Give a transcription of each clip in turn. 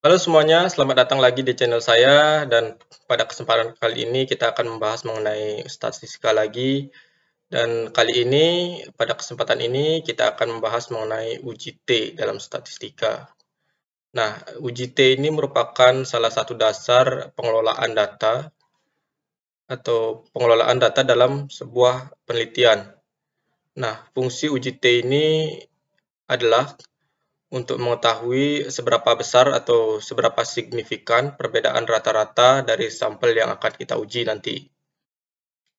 Halo semuanya, selamat datang lagi di channel saya dan pada kesempatan kali ini kita akan membahas mengenai statistika lagi dan kali ini pada kesempatan ini kita akan membahas mengenai uji T dalam statistika. Nah, uji T ini merupakan salah satu dasar pengelolaan data atau pengelolaan data dalam sebuah penelitian. Nah, fungsi uji T ini adalah untuk mengetahui seberapa besar atau seberapa signifikan perbedaan rata-rata dari sampel yang akan kita uji nanti.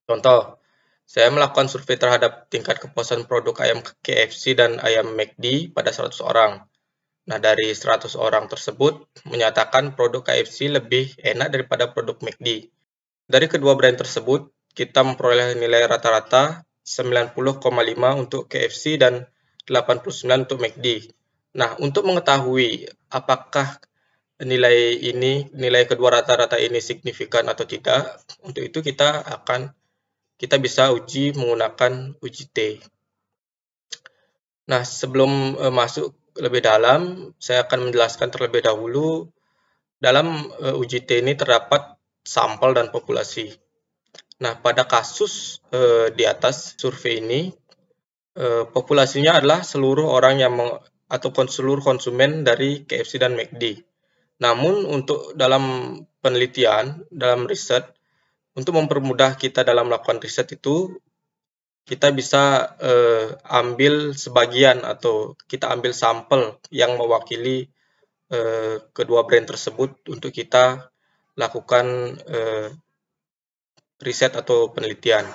Contoh, saya melakukan survei terhadap tingkat kepuasan produk ayam KFC dan ayam McD pada 100 orang. Nah, dari 100 orang tersebut menyatakan produk KFC lebih enak daripada produk McD. Dari kedua brand tersebut, kita memperoleh nilai rata-rata 90,5 untuk KFC dan 89 untuk McD. Nah, untuk mengetahui apakah nilai kedua rata-rata ini signifikan atau tidak, untuk itu kita bisa uji menggunakan uji T. Nah, sebelum masuk lebih dalam, saya akan menjelaskan terlebih dahulu dalam uji T ini terdapat sampel dan populasi. Nah, pada kasus di atas survei ini, populasinya adalah seluruh orang yang atau seluruh konsumen dari KFC dan McD. Namun untuk dalam penelitian, dalam riset, untuk mempermudah kita dalam melakukan riset itu, kita bisa ambil sebagian atau kita ambil sampel yang mewakili kedua brand tersebut untuk kita lakukan riset atau penelitian.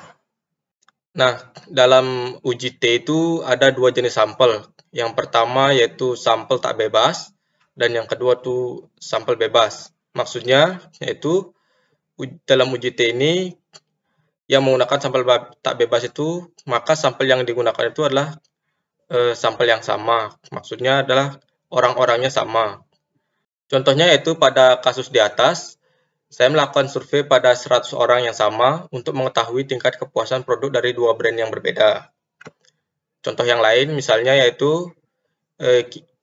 Nah, dalam uji T itu ada dua jenis sampel. Yang pertama yaitu sampel tak bebas dan yang kedua tuh sampel bebas. Maksudnya yaitu dalam uji T ini yang menggunakan sampel tak bebas itu, maka sampel yang digunakan itu adalah sampel yang sama. Maksudnya adalah orang-orangnya sama. Contohnya yaitu pada kasus di atas, saya melakukan survei pada 100 orang yang sama untuk mengetahui tingkat kepuasan produk dari dua brand yang berbeda. Contoh yang lain misalnya yaitu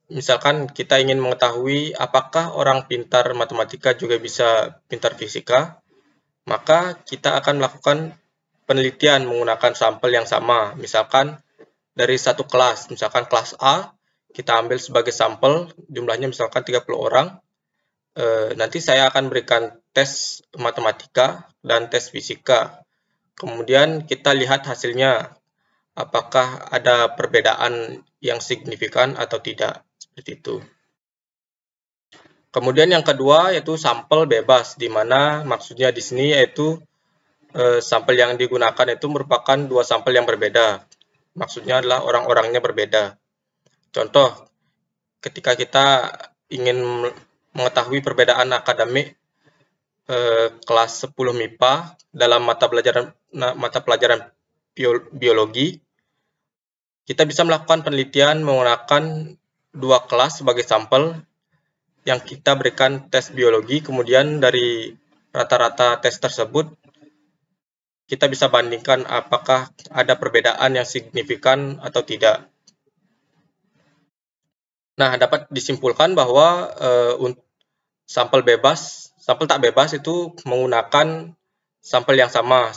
misalkan kita ingin mengetahui apakah orang pintar matematika juga bisa pintar fisika, maka kita akan melakukan penelitian menggunakan sampel yang sama. Misalkan dari satu kelas, misalkan kelas A, kita ambil sebagai sampel, jumlahnya misalkan 30 orang. Nanti saya akan berikan tes matematika dan tes fisika. Kemudian kita lihat hasilnya, apakah ada perbedaan yang signifikan atau tidak, seperti itu. Kemudian yang kedua yaitu sampel bebas, di mana maksudnya di sini yaitu sampel yang digunakan itu merupakan dua sampel yang berbeda. Maksudnya adalah orang-orangnya berbeda. Contoh, ketika kita ingin mengetahui perbedaan akademik kelas 10 MIPA dalam mata pelajaran biologi, kita bisa melakukan penelitian menggunakan dua kelas sebagai sampel yang kita berikan tes biologi, kemudian dari rata-rata tes tersebut kita bisa bandingkan apakah ada perbedaan yang signifikan atau tidak. Nah, dapat disimpulkan bahwa sampel tak bebas itu menggunakan sampel yang sama,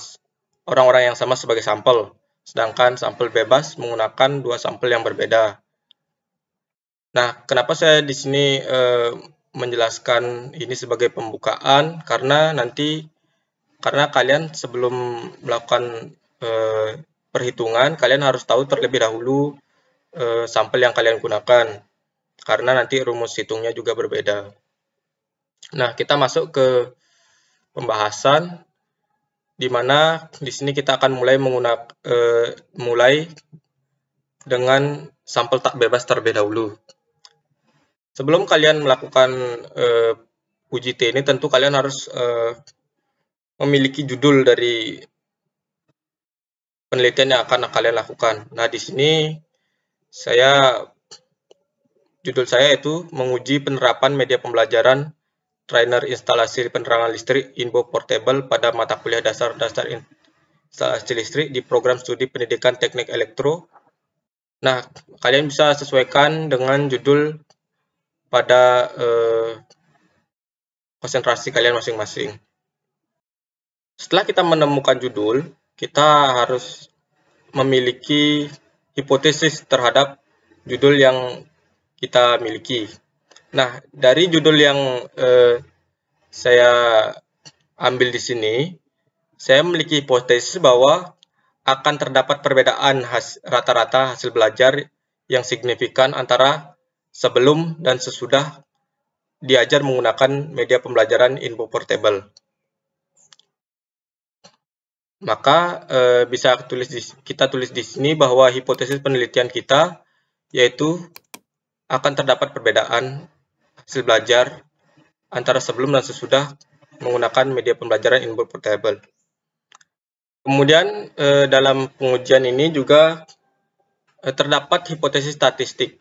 orang-orang yang sama sebagai sampel. Sedangkan sampel bebas menggunakan dua sampel yang berbeda. Nah, kenapa saya di sini menjelaskan ini sebagai pembukaan? Karena kalian sebelum melakukan perhitungan, kalian harus tahu terlebih dahulu sampel yang kalian gunakan. Karena nanti rumus hitungnya juga berbeda. Nah, kita masuk ke pembahasan di mana di sini kita akan mulai dengan sampel tak bebas terlebih dahulu. Sebelum kalian melakukan uji T ini, tentu kalian harus memiliki judul dari penelitian yang akan kalian lakukan. Nah, di sini judul saya itu menguji penerapan media pembelajaran trainer instalasi penerangan listrik Info Portable pada mata kuliah dasar instalasi listrik di program studi pendidikan teknik elektro. Nah, kalian bisa sesuaikan dengan judul pada konsentrasi kalian masing-masing. Setelah kita menemukan judul, kita harus memiliki hipotesis terhadap judul yang kita miliki. Nah, dari judul yang saya ambil di sini, saya memiliki hipotesis bahwa akan terdapat perbedaan rata-rata hasil belajar yang signifikan antara sebelum dan sesudah diajar menggunakan media pembelajaran info portable. Maka bisa kita tulis di sini bahwa hipotesis penelitian kita yaitu akan terdapat perbedaan hasil belajar antara sebelum dan sesudah menggunakan media pembelajaran info portable. Kemudian dalam pengujian ini juga terdapat hipotesis statistik.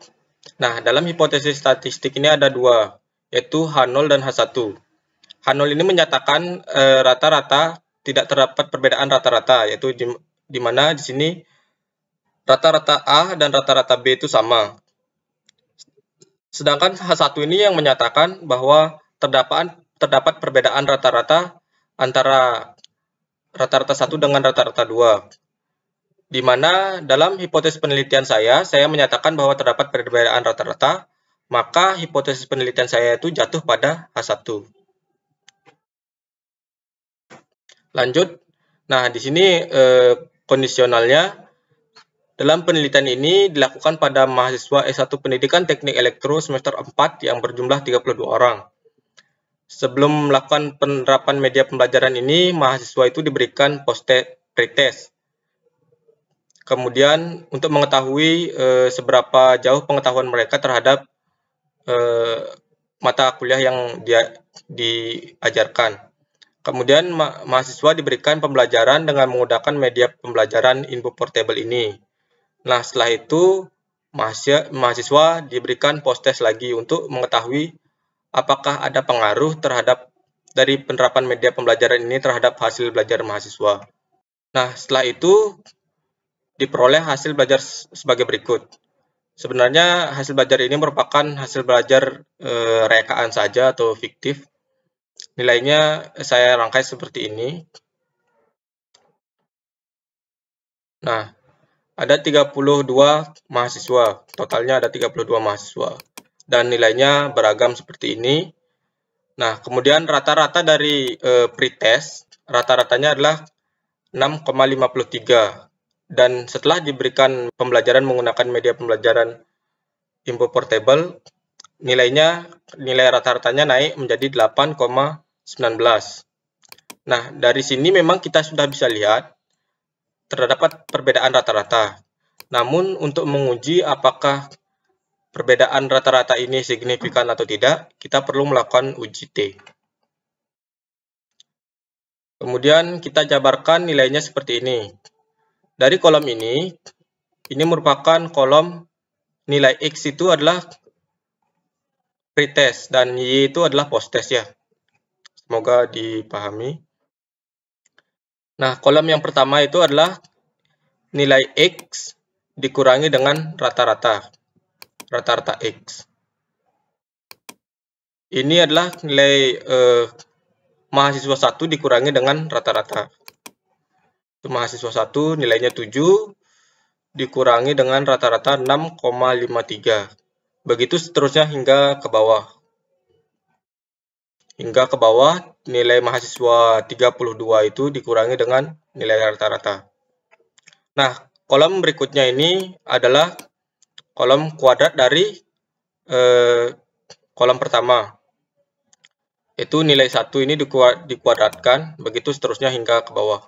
Nah, dalam hipotesis statistik ini ada dua, yaitu H0 dan H1. H0 ini menyatakan rata-rata tidak terdapat perbedaan rata-rata, yaitu di mana di sini rata-rata A dan rata-rata B itu sama. Sedangkan H1 ini yang menyatakan bahwa terdapat perbedaan rata-rata antara rata-rata 1 dengan rata-rata 2. Di mana dalam hipotesis penelitian saya menyatakan bahwa terdapat perbedaan rata-rata, maka hipotesis penelitian saya itu jatuh pada H1. Lanjut. Nah, di sini kondisionalnya dalam penelitian ini dilakukan pada mahasiswa S1 Pendidikan Teknik Elektro semester 4 yang berjumlah 32 orang. Sebelum melakukan penerapan media pembelajaran ini, mahasiswa itu diberikan pretest. Kemudian untuk mengetahui seberapa jauh pengetahuan mereka terhadap mata kuliah yang diajarkan. Kemudian mahasiswa diberikan pembelajaran dengan menggunakan media pembelajaran info portable ini. Nah, setelah itu mahasiswa diberikan post-test lagi untuk mengetahui apakah ada pengaruh dari penerapan media pembelajaran ini terhadap hasil belajar mahasiswa. Nah, setelah itu diperoleh hasil belajar sebagai berikut. Sebenarnya hasil belajar ini merupakan hasil belajar rekaan saja atau fiktif. Nilainya saya rangkai seperti ini. Nah, ada 32 mahasiswa, totalnya ada 32 mahasiswa. Dan nilainya beragam seperti ini. Nah, kemudian rata-rata dari pretest, rata-ratanya adalah 6,53. Dan setelah diberikan pembelajaran menggunakan media pembelajaran info portable, nilai rata-ratanya naik menjadi 8,19. Nah, dari sini memang kita sudah bisa lihat terdapat perbedaan rata-rata. Namun, untuk menguji apakah perbedaan rata-rata ini signifikan atau tidak, kita perlu melakukan uji T. Kemudian kita jabarkan nilainya seperti ini. Dari kolom ini merupakan kolom nilai X itu adalah pretest dan Y itu adalah post-test ya. Semoga dipahami. Nah, kolom yang pertama itu adalah nilai X dikurangi dengan rata-rata X. Ini adalah nilai mahasiswa 1 dikurangi dengan rata-rata. Mahasiswa 1 nilainya 7 dikurangi dengan rata-rata 6,53. Begitu seterusnya hingga ke bawah. Hingga ke bawah, nilai mahasiswa 32 itu dikurangi dengan nilai rata-rata. Nah, kolom berikutnya ini adalah kolom kuadrat dari kolom pertama. Itu nilai 1 ini dikuadratkan, begitu seterusnya hingga ke bawah.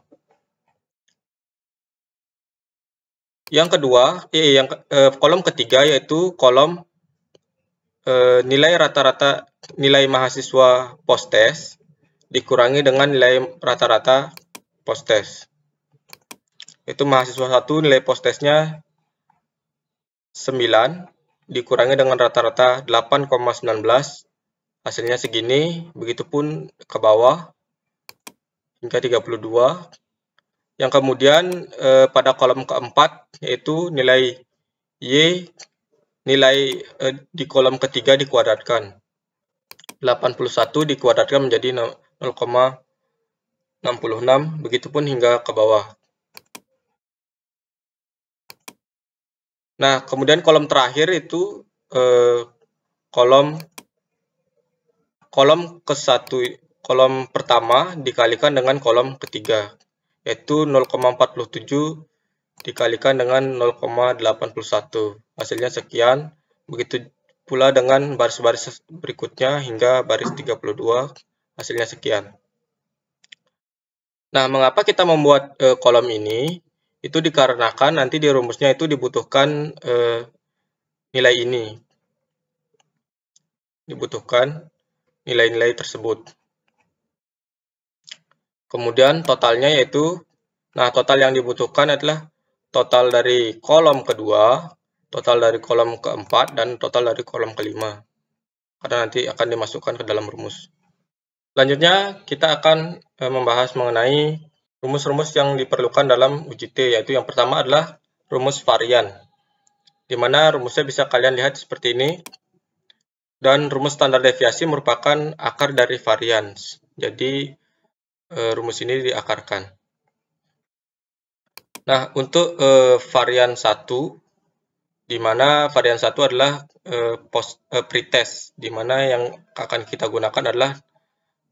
Yang kedua, kolom ketiga yaitu kolom nilai rata-rata nilai mahasiswa post-test dikurangi dengan nilai rata-rata post-test. Itu mahasiswa 1 nilai post-testnya 9 dikurangi dengan rata-rata 8,19, hasilnya segini. Begitupun ke bawah hingga 32. Yang kemudian pada kolom keempat yaitu nilai Y, di kolom ketiga dikuadratkan. 81 dikuadratkan menjadi 0,66, begitupun hingga ke bawah. Nah, kemudian kolom terakhir itu kolom kolom pertama dikalikan dengan kolom ketiga, yaitu 0,47 dikalikan dengan 0,81. Hasilnya sekian. Begitu pula dengan baris-baris berikutnya hingga baris 32, hasilnya sekian. Nah, mengapa kita membuat kolom ini? Itu dikarenakan nanti di rumusnya itu dibutuhkan nilai ini. Dibutuhkan nilai-nilai tersebut. Kemudian totalnya yaitu, nah total yang dibutuhkan adalah total dari kolom kedua, total dari kolom keempat, dan total dari kolom kelima. Karena nanti akan dimasukkan ke dalam rumus. Selanjutnya kita akan membahas mengenai rumus-rumus yang diperlukan dalam UJT, yaitu yang pertama adalah rumus varian, di mana rumusnya bisa kalian lihat seperti ini. Dan rumus standar deviasi merupakan akar dari varians. Jadi rumus ini diakarkan. Nah, untuk varian 1, di mana varian 1 adalah pretest, di mana yang akan kita gunakan adalah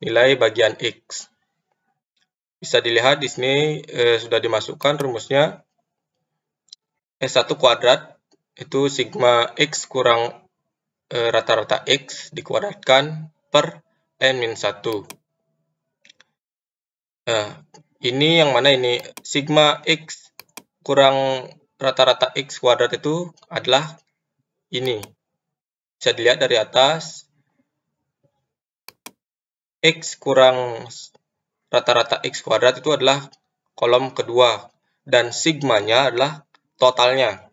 nilai bagian X. Bisa dilihat di sini sudah dimasukkan rumusnya. S1 kuadrat itu sigma X kurang rata-rata X dikuadratkan per N-1. Nah, ini yang mana ini? Sigma X kurang rata-rata X kuadrat itu adalah ini. Bisa dilihat dari atas. X kurang rata-rata X kuadrat itu adalah kolom kedua. Dan sigmanya adalah totalnya.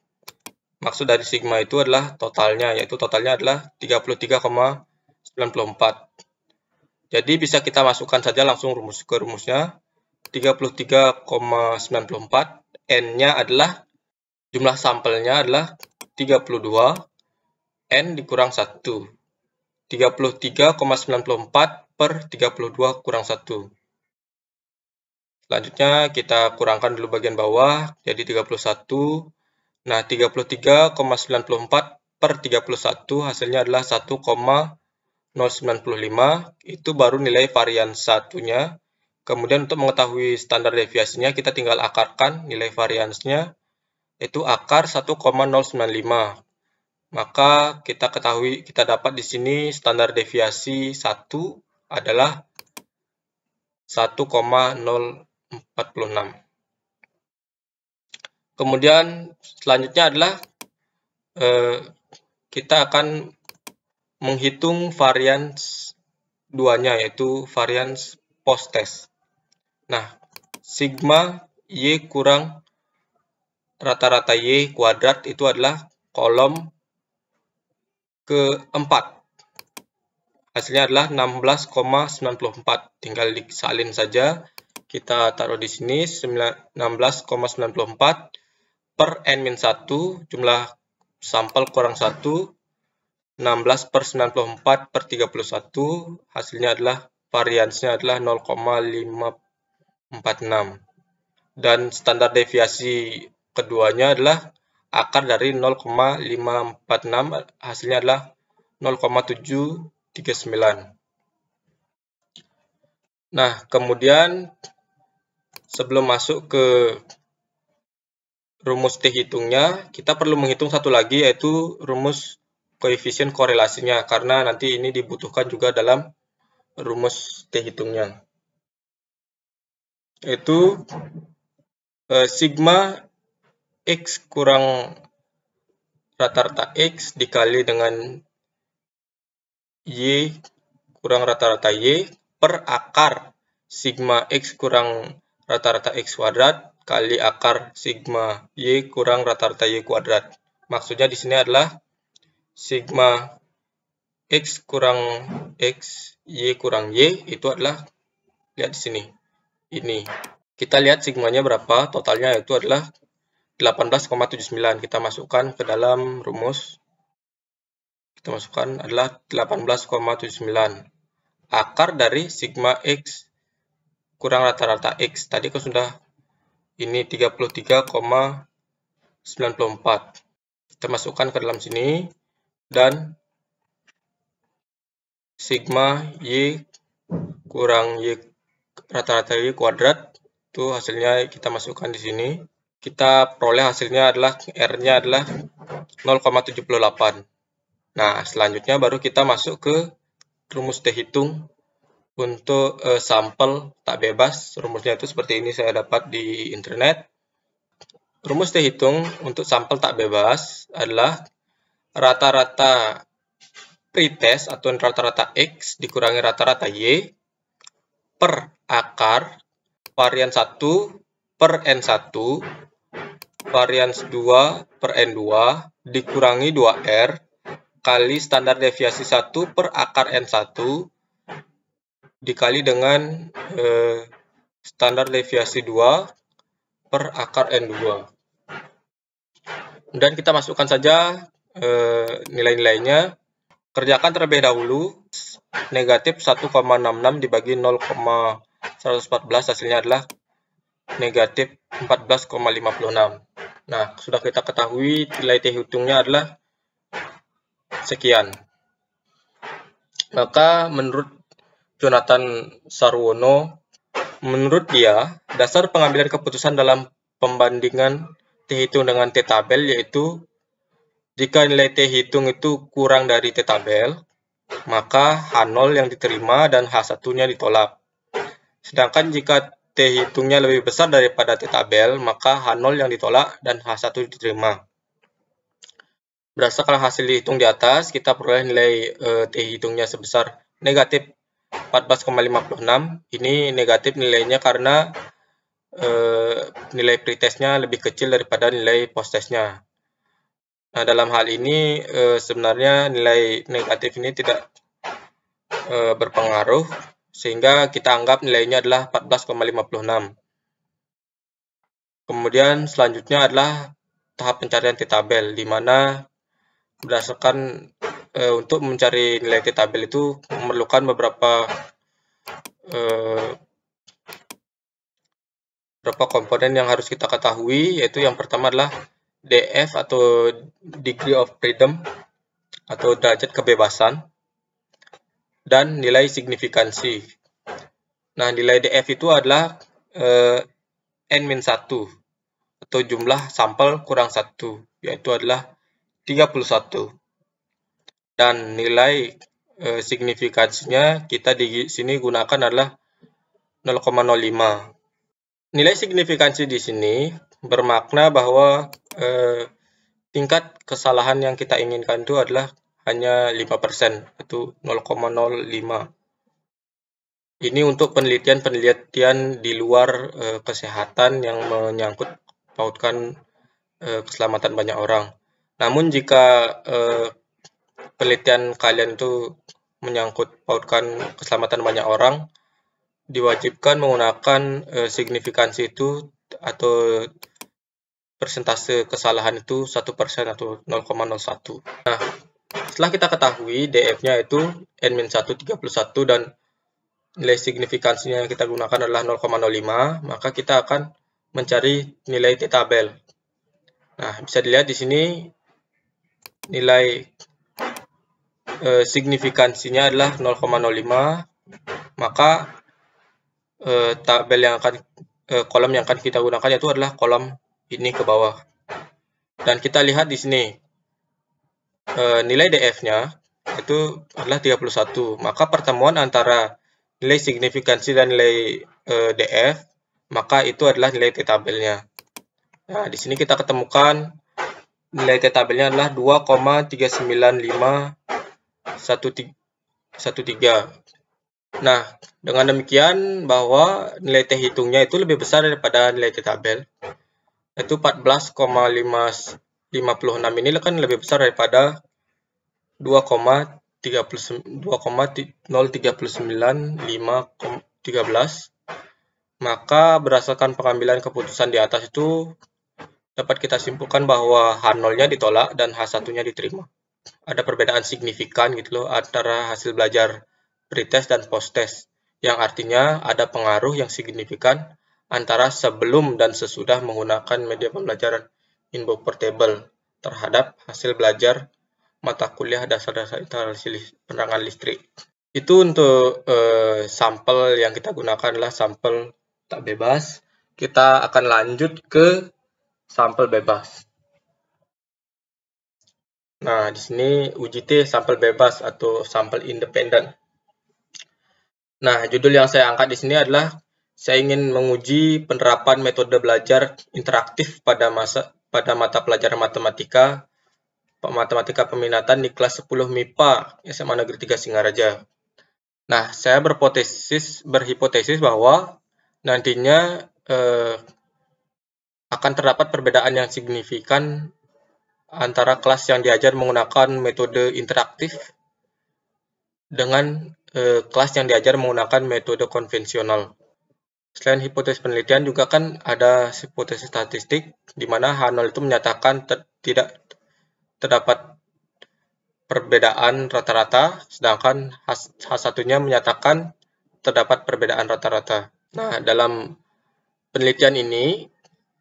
Maksud dari sigma itu adalah totalnya, yaitu totalnya adalah 33,94. Jadi bisa kita masukkan saja langsung ke rumusnya. 33,94, N-nya adalah, jumlah sampelnya adalah 32, N dikurang 1. 33,94 per 32 kurang 1. Selanjutnya kita kurangkan dulu bagian bawah, jadi 31. Nah, 33,94 per 31 hasilnya adalah 1,095. Itu baru nilai varian satunya. Kemudian untuk mengetahui standar deviasinya, kita tinggal akarkan nilai variansnya, yaitu akar 1,095. Maka kita dapat di sini standar deviasi 1 adalah 1,046. Kemudian selanjutnya adalah kita akan menghitung varians duanya, yaitu varians post-test. Nah, sigma Y kurang rata-rata Y kuadrat itu adalah kolom keempat. Hasilnya adalah 16,94. Tinggal disalin saja. Kita taruh di sini 16,94 per N-1, jumlah sampel kurang 1. 16 per 94 per 31. Hasilnya adalah variansnya adalah 0,546. Dan standar deviasi keduanya adalah akar dari 0,546, hasilnya adalah 0,739. Nah, kemudian sebelum masuk ke rumus T hitungnya, kita perlu menghitung satu lagi, yaitu rumus koefisien korelasinya, karena nanti ini dibutuhkan juga dalam rumus T hitungnya. Yaitu sigma X kurang rata-rata X dikali dengan Y kurang rata-rata Y per akar sigma X kurang rata-rata X kuadrat kali akar sigma Y kurang rata-rata Y kuadrat. Maksudnya di sini adalah sigma X kurang X, Y kurang Y, itu adalah, lihat di sini, ini. Kita lihat sigmanya berapa, totalnya itu adalah 18,79. Kita masukkan ke dalam rumus. kita masukkan adalah 18,79. Akar dari sigma X kurang rata-rata X. Tadi kan sudah ini 33,94. Kita masukkan ke dalam sini dan sigma Y kurang Y rata-rata Y kuadrat itu hasilnya kita masukkan di sini. Kita peroleh hasilnya adalah R-nya adalah 0,78. Nah, selanjutnya baru kita masuk ke rumus T hitung untuk sampel tak bebas. Rumusnya itu seperti ini, saya dapat di internet. Rumus T hitung untuk sampel tak bebas adalah rata-rata pretest atau rata-rata X dikurangi rata-rata Y per akar varian 1 per N1 varian 2 per N2 dikurangi 2R kali standar deviasi 1 per akar N1 dikali dengan standar deviasi 2 per akar N2. Dan kita masukkan saja nilai-nilainya. Kerjakan terlebih dahulu. Negatif 1,66 dibagi 0,114 hasilnya adalah negatif 14,56. Nah, sudah kita ketahui nilai T hitungnya adalah sekian. Maka menurut Jonathan Sarwono, menurut dia, dasar pengambilan keputusan dalam pembandingan T hitung dengan T tabel yaitu jika nilai T hitung itu kurang dari T tabel, maka H0 yang diterima dan H1-nya ditolak. Sedangkan jika T hitungnya lebih besar daripada T tabel, maka H0 yang ditolak dan H1 diterima. Berdasarkan hasil dihitung di atas, kita peroleh nilai T hitungnya sebesar negatif 14,56. Ini negatif nilainya karena nilai pretestnya lebih kecil daripada nilai posttestnya. Nah, dalam hal ini sebenarnya nilai negatif ini tidak berpengaruh, sehingga kita anggap nilainya adalah 14,56. Kemudian selanjutnya adalah tahap pencarian T tabel, di mana berdasarkan untuk mencari nilai T tabel itu memerlukan beberapa komponen yang harus kita ketahui, yaitu yang pertama adalah DF atau degree of freedom atau derajat kebebasan, dan nilai signifikansi. Nah, nilai DF itu adalah N-1 atau jumlah sampel kurang 1, yaitu adalah 31. Dan nilai signifikansinya kita di sini gunakan adalah 0,05. Nilai signifikansi di sini bermakna bahwa tingkat kesalahan yang kita inginkan itu adalah hanya 5%, itu 0,05. Ini untuk penelitian-penelitian di luar kesehatan yang menyangkut pautkan keselamatan banyak orang. Namun jika penelitian kalian itu menyangkut pautkan keselamatan banyak orang, diwajibkan menggunakan signifikansi itu atau persentase kesalahan itu 1% atau 0,01. Nah, setelah kita ketahui DF-nya itu N-1 31 dan nilai signifikansinya yang kita gunakan adalah 0,05, maka kita akan mencari nilai T tabel. Nah, bisa dilihat di sini nilai signifikansinya adalah 0,05, maka tabel yang akan kolom yang akan kita gunakan itu adalah kolom ini ke bawah. Dan kita lihat di sini nilai DF-nya itu adalah 31. Maka pertemuan antara nilai signifikansi dan nilai DF, maka itu adalah nilai T tabelnya. Nah, di sini kita ketemukan nilai T tabelnya adalah 2,39513. Nah, dengan demikian bahwa nilai T hitungnya itu lebih besar daripada nilai T tabel, yaitu 14,556 ini kan lebih besar daripada 2,039513. Maka berdasarkan pengambilan keputusan di atas itu dapat kita simpulkan bahwa H0-nya ditolak dan H1-nya diterima. ada perbedaan signifikan gitu loh antara hasil belajar pretest dan post-test, yang artinya ada pengaruh yang signifikan antara sebelum dan sesudah menggunakan media pembelajaran Inbox Portable terhadap hasil belajar mata kuliah dasar-dasar instalasi penerangan listrik. Itu untuk sampel yang kita gunakan adalah sampel tak bebas. Kita akan lanjut ke sampel bebas. Nah, di sini UJT sampel bebas atau sampel independen. Nah, judul yang saya angkat di sini adalah saya ingin menguji penerapan metode belajar interaktif pada mata pelajaran matematika peminatan di kelas 10 MIPA SMA Negeri 3 Singaraja. Nah, saya berhipotesis bahwa nantinya akan terdapat perbedaan yang signifikan antara kelas yang diajar menggunakan metode interaktif dengan kelas yang diajar menggunakan metode konvensional. Selain hipotesis penelitian juga kan ada hipotesis statistik di mana H0 itu menyatakan tidak terdapat perbedaan rata-rata, sedangkan H1-nya menyatakan terdapat perbedaan rata-rata. Nah, dalam penelitian ini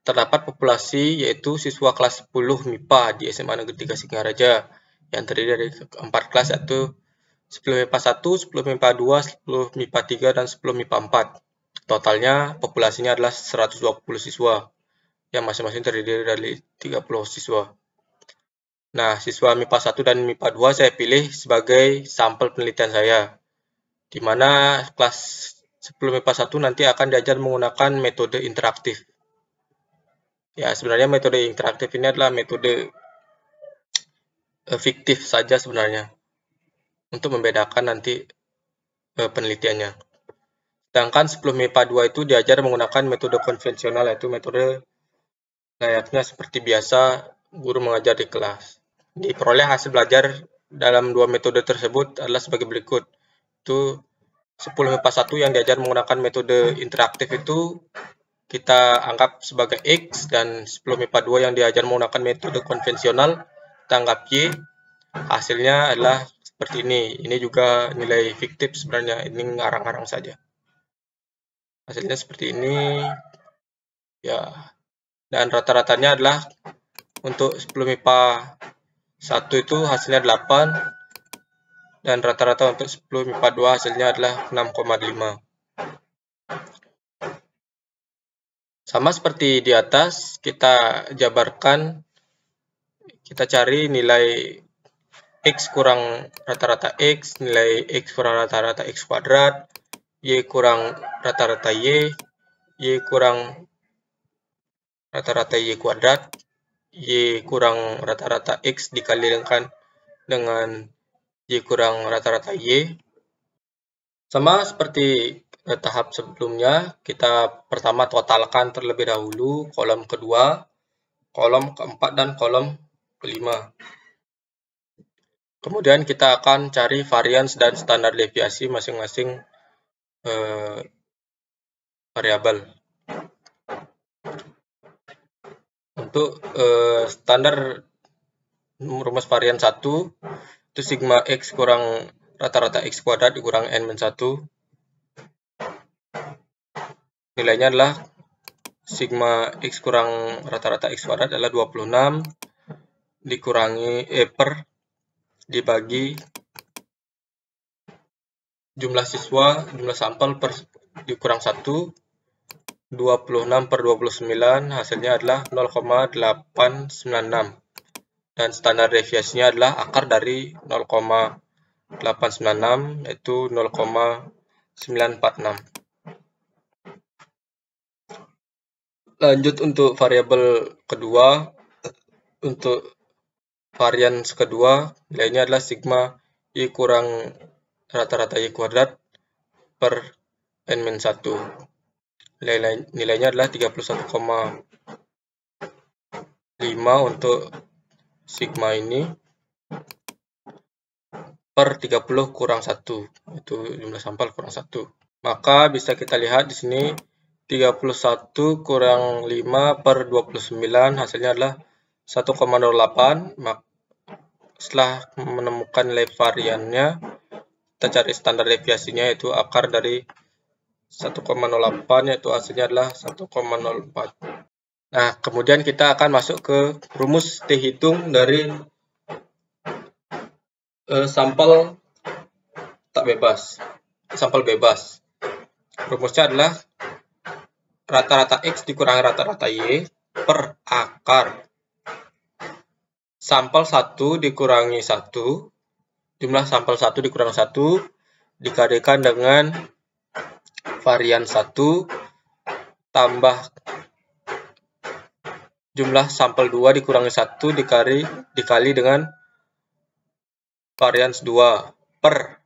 terdapat populasi yaitu siswa kelas 10 MIPA di SMA Negeri 3 Singaraja yang terdiri dari 4 kelas yaitu 10 MIPA 1, 10 MIPA 2, 10 MIPA 3, dan 10 MIPA 4. Totalnya populasinya adalah 120 siswa yang masing-masing terdiri dari 30 siswa. Nah, siswa MIPA 1 dan MIPA 2 saya pilih sebagai sampel penelitian saya, di mana kelas 10 MIPA 1 nanti akan diajar menggunakan metode interaktif. Ya, sebenarnya metode interaktif ini adalah metode fiktif saja sebenarnya, untuk membedakan nanti penelitiannya. Sedangkan 10 MIPA 2 itu diajar menggunakan metode konvensional, yaitu metode layaknya seperti biasa guru mengajar di kelas. Diperoleh hasil belajar dalam dua metode tersebut adalah sebagai berikut. Itu 10 MIPA 1 yang diajar menggunakan metode interaktif itu kita anggap sebagai X, dan 10 MIPA 2 yang diajar menggunakan metode konvensional kita anggap Y. Hasilnya adalah seperti ini. Ini juga nilai fiktif sebenarnya, ini ngarang-ngarang saja. Hasilnya seperti ini. Ya. Dan rata-ratanya adalah untuk 10 MIPA 1 itu hasilnya 8, dan rata-rata untuk 10 MIPA 2 hasilnya adalah 6,5. Sama seperti di atas, kita jabarkan, kita cari nilai X kurang rata-rata X, nilai X kurang rata-rata X kuadrat, Y kurang rata-rata Y kurang rata-rata Y kuadrat, Y kurang rata-rata X dikalikan dengan Y kurang rata-rata Y. Sama seperti tahap sebelumnya, kita pertama totalkan terlebih dahulu kolom kedua, kolom keempat, dan kolom kelima. Kemudian kita akan cari varians dan standar deviasi masing-masing variabel. Untuk standar rumus varian 1 itu sigma X kurang rata-rata X kuadrat dikurang N-1. Nilainya adalah sigma X kurang rata-rata X kuadrat adalah 26 dikurangi dibagi jumlah siswa, jumlah sampel dikurang 1, 26 per 29, hasilnya adalah 0,896. Dan standar deviasinya adalah akar dari 0,896, yaitu 0,946. Lanjut untuk variabel kedua. Untuk varian kedua, nilainya adalah sigma Y kurang rata-rata Y kuadrat per N-1. Nilainya adalah 31,5 untuk sigma ini per 30 kurang 1, itu jumlah sampel kurang 1. Maka bisa kita lihat di sini 31 kurang 5 per 29 hasilnya adalah 1,08. setelah menemukan nilai variannya, kita cari standar deviasinya, yaitu akar dari 1,08, yaitu hasilnya adalah 1,04. Nah, kemudian kita akan masuk ke rumus T hitung dari sampel bebas. Rumusnya adalah rata-rata X dikurangi rata-rata Y per akar sampel 1 dikurangi 1, jumlah sampel 1 dikurangi 1, dikalikan dengan varian 1, tambah jumlah sampel 2 dikurangi 1, dikali dengan varian 2, per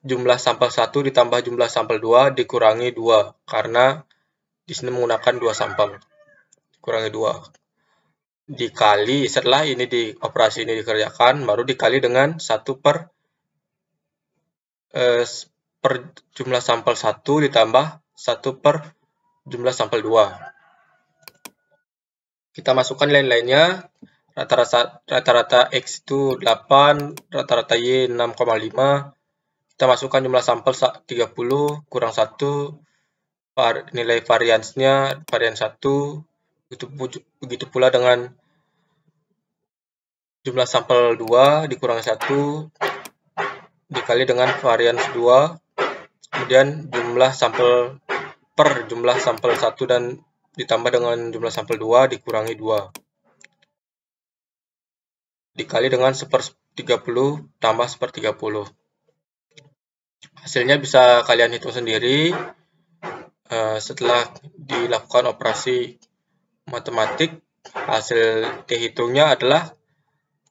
jumlah sampel 1 ditambah jumlah sampel 2 dikurangi 2, karena di sini menggunakan 2 sampel, dikurangi 2. Dikali, setelah ini operasi ini dikerjakan, baru dikali dengan 1 per jumlah sampel 1 ditambah 1 per jumlah sampel 2. Kita masukkan nilai-nilainya, rata-rata X itu 8, rata-rata Y 6,5. Kita masukkan jumlah sampel 30 kurang 1, nilai variansnya, varian 1, begitu pula dengan jumlah sampel 2 dikurangi 1, dikali dengan varian 2, kemudian jumlah sampel per jumlah sampel 1 dan ditambah dengan jumlah sampel 2 dikurangi 2. Dikali dengan 1/30 tambah 1/30. Hasilnya bisa kalian hitung sendiri setelah dilakukan operasi matematik. Hasil T hitungnya adalah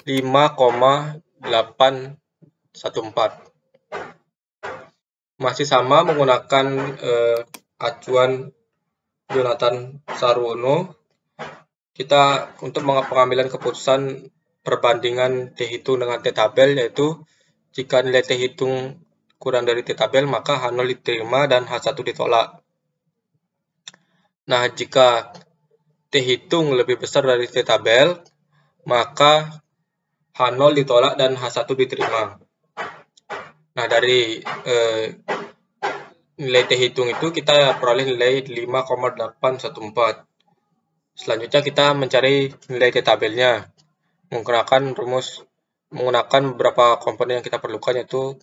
5,814. Masih sama menggunakan acuan Jonathan Sarwono. Kita untuk pengambilan keputusan perbandingan T hitung dengan T tabel, yaitu jika nilai T hitung kurang dari T tabel, maka H0 diterima dan H1 ditolak. Nah, jika T hitung lebih besar dari T tabel, maka H0 ditolak dan H1 diterima. Nah, dari nilai T hitung itu kita peroleh nilai 5,814. Selanjutnya kita mencari nilai T tabelnya menggunakan beberapa komponen yang kita perlukan, yaitu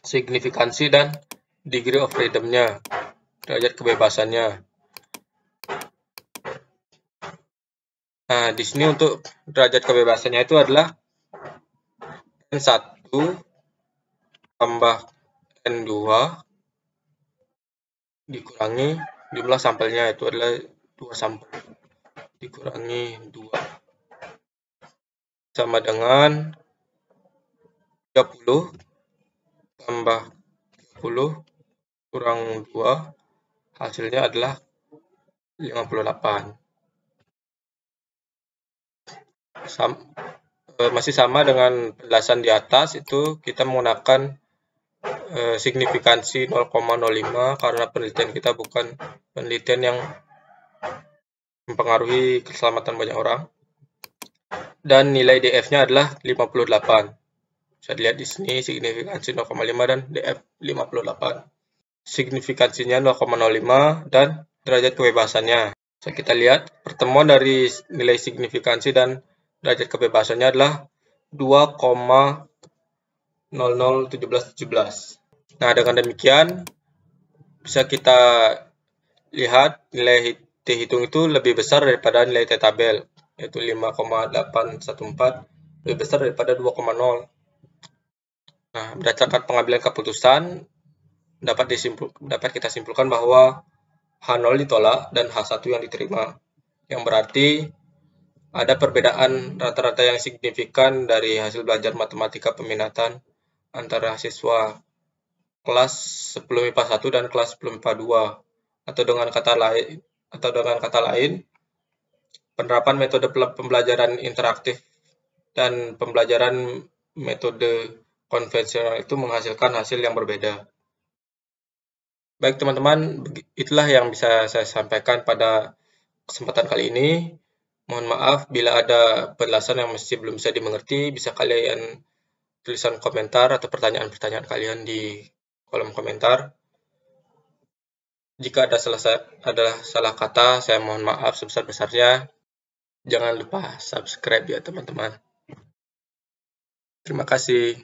signifikansi dan degree of freedom-nya, derajat kebebasannya. Nah, di sini untuk derajat kebebasannya itu adalah N1 tambah N2 dikurangi jumlah sampelnya, itu adalah 2 sampel, dikurangi 2, sama dengan 30 tambah 30 kurang 2, hasilnya adalah 58. Masih sama dengan penjelasan di atas, itu kita menggunakan signifikansi 0,05 karena penelitian kita bukan penelitian yang mempengaruhi keselamatan banyak orang. Dan nilai DF-nya adalah 58. Bisa dilihat di sini signifikansi 0,5 dan DF 58. Signifikansinya 0,05 dan derajat kebebasannya. So, kita lihat pertemuan dari nilai signifikansi dan derajat kebebasannya adalah 2,001717. Nah, dengan demikian bisa kita lihat nilai T hitung itu lebih besar daripada nilai T tabel, yaitu 5,814, lebih besar daripada 2,0. Nah, berdasarkan pengambilan keputusan, dapat kita simpulkan bahwa H0 ditolak dan H1 yang diterima, yang berarti ada perbedaan rata-rata yang signifikan dari hasil belajar matematika peminatan antara siswa kelas 10 MIPA 1 dan kelas 10 MIPA 2. Atau dengan kata lain, penerapan metode pembelajaran interaktif dan pembelajaran metode konvensional itu menghasilkan hasil yang berbeda. Baik teman-teman, itulah yang bisa saya sampaikan pada kesempatan kali ini. Mohon maaf bila ada penjelasan yang masih belum bisa dimengerti, bisa kalian tulisan komentar atau pertanyaan-pertanyaan kalian di kolom komentar. Jika ada salah kata, saya mohon maaf sebesar-besarnya. Jangan lupa subscribe ya teman-teman. Terima kasih.